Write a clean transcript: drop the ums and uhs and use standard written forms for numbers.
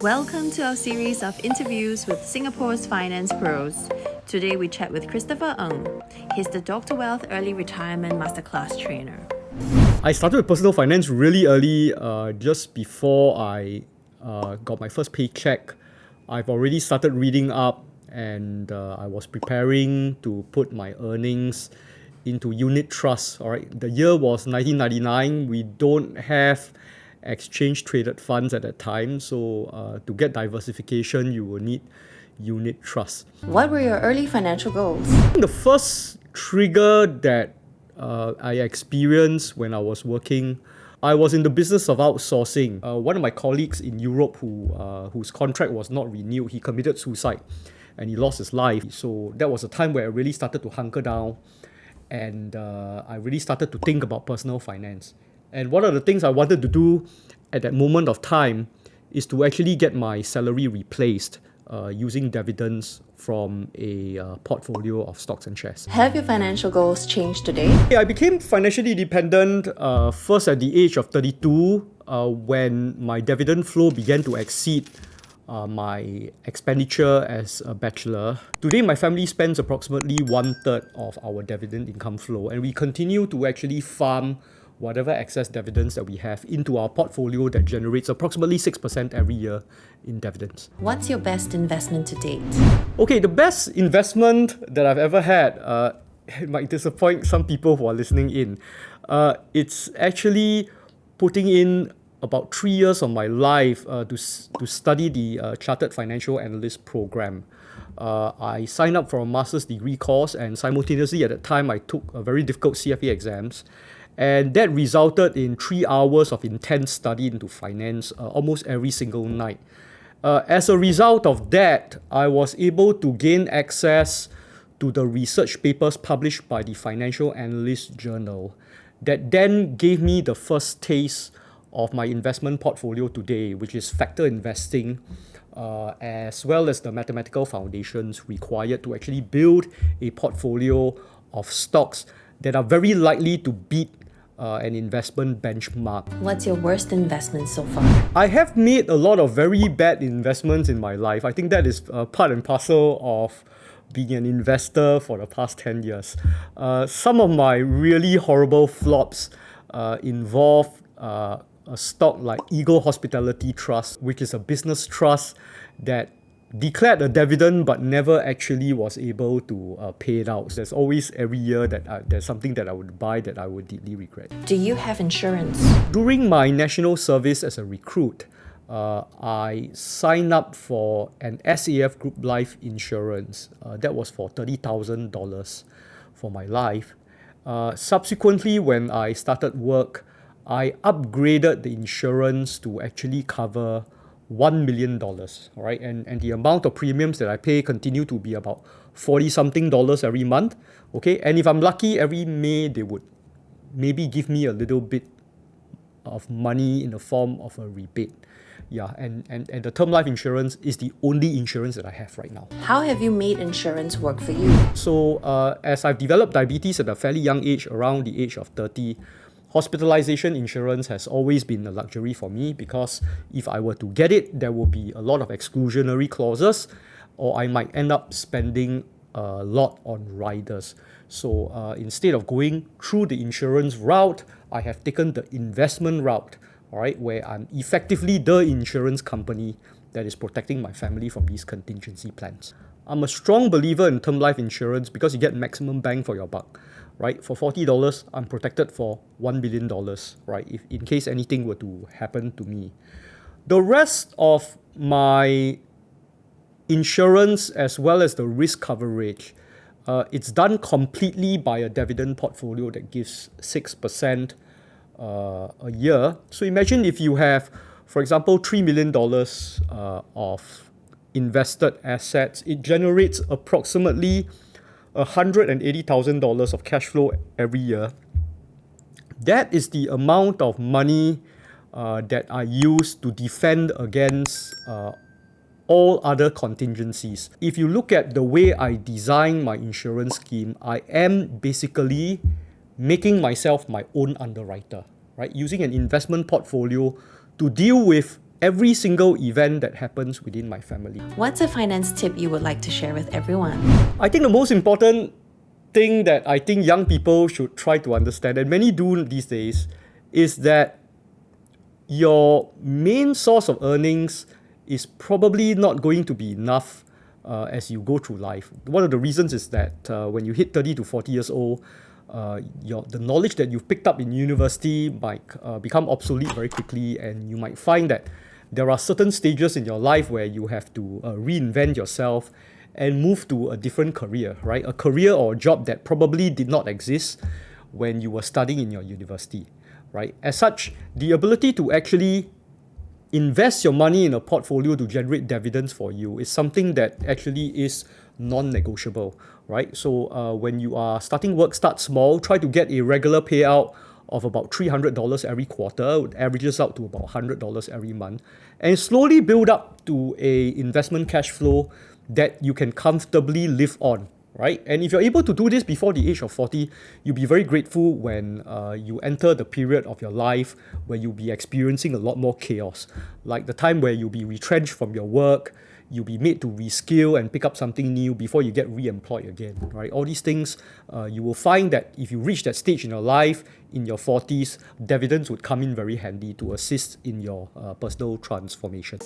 Welcome to our series of interviews with Singapore's finance pros. Today we chat with Christopher Ng. He's the Dr. Wealth Early Retirement Masterclass trainer. I started with personal finance really early, just before I got my first paycheck. I've already started reading up and I was preparing to put my earnings into unit trusts. All right, the year was 1999. We don't have exchange traded funds at that time, so to get diversification, you will need unit trusts. What were your early financial goals? The first trigger that I experienced when I was working, I was in the business of outsourcing. One of my colleagues in Europe whose contract was not renewed, he committed suicide and he lost his life. So that was a time where I really started to hunker down and I really started to think about personal finance. And one of the things I wanted to do at that moment of time is to actually get my salary replaced using dividends from a portfolio of stocks and shares. Have your financial goals changed today? I became financially independent first at the age of 32 when my dividend flow began to exceed my expenditure as a bachelor. Today, my family spends approximately 1/3 of our dividend income flow, and we continue to actually farm whatever excess dividends that we have into our portfolio that generates approximately 6% every year in dividends. What's your best investment to date? Okay, the best investment that I've ever had, it might disappoint some people who are listening in. It's actually putting in about 3 years of my life to study the Chartered Financial Analyst program. I signed up for a master's degree course, and simultaneously at that time I took a very difficult CFA exams. And that resulted in 3 hours of intense study into finance almost every single night. As a result of that, I was able to gain access to the research papers published by the Financial Analyst Journal that then gave me the first taste of my investment portfolio today, which is factor investing, as well as the mathematical foundations required to actually build a portfolio of stocks that are very likely to beat an investment benchmark. What's your worst investment so far? I have made a lot of very bad investments in my life. I think that is part and parcel of being an investor for the past 10 years. Some of my really horrible flops involve a stock like Eagle Hospitality Trust, which is a business trust that declared a dividend but never actually was able to pay it out. So there's always every year that there's something that I would buy that I would deeply regret. Do you have insurance? During my national service as a recruit, I signed up for an SAF Group Life Insurance. That was for $30,000 for my life. Subsequently, when I started work, I upgraded the insurance to actually cover $1 million, all right? And the amount of premiums that I pay continue to be about $40-something every month, okay? And if I'm lucky, every May they would maybe give me a little bit of money in the form of a rebate. Yeah, and the term life insurance is the only insurance that I have right now. How have you made insurance work for you? So as I've developed diabetes at a fairly young age, around the age of 30, hospitalization insurance has always been a luxury for me because if I were to get it, there will be a lot of exclusionary clauses or I might end up spending a lot on riders. So instead of going through the insurance route, I have taken the investment route, all right, where I'm effectively the insurance company that is protecting my family from these contingency plans. I'm a strong believer in term life insurance because you get maximum bang for your buck. Right, for $40, I'm protected for $1 billion, right, if in case anything were to happen to me. The rest of my insurance as well as the risk coverage, it's done completely by a dividend portfolio that gives 6% a year. So imagine if you have, for example, $3 million of invested assets, it generates approximately $180,000 of cash flow every year. That is the amount of money that I use to defend against all other contingencies. If you look at the way I design my insurance scheme, I am basically making myself my own underwriter, right? Using an investment portfolio to deal with every single event that happens within my family. What's a finance tip you would like to share with everyone? I think the most important thing that I think young people should try to understand, and many do these days, is that your main source of earnings is probably not going to be enough as you go through life. One of the reasons is that when you hit 30 to 40 years old, the knowledge that you've picked up in university might become obsolete very quickly, and you might find that there are certain stages in your life where you have to reinvent yourself and move to a different career, right? A career or a job that probably did not exist when you were studying in your university, right? As such, the ability to actually invest your money in a portfolio to generate dividends for you is something that actually is non-negotiable, right? So when you are starting work, start small, try to get a regular payout of about $300 every quarter, it averages out to about $100 every month, and slowly build up to a investment cash flow that you can comfortably live on, right? And if you're able to do this before the age of 40, you'll be very grateful when you enter the period of your life where you'll be experiencing a lot more chaos, like the time where you'll be retrenched from your work, you'll be made to reskill and pick up something new before you get re-employed again, right? All these things, you will find that if you reach that stage in your life, in your 40s, dividends would come in very handy to assist in your personal transformation.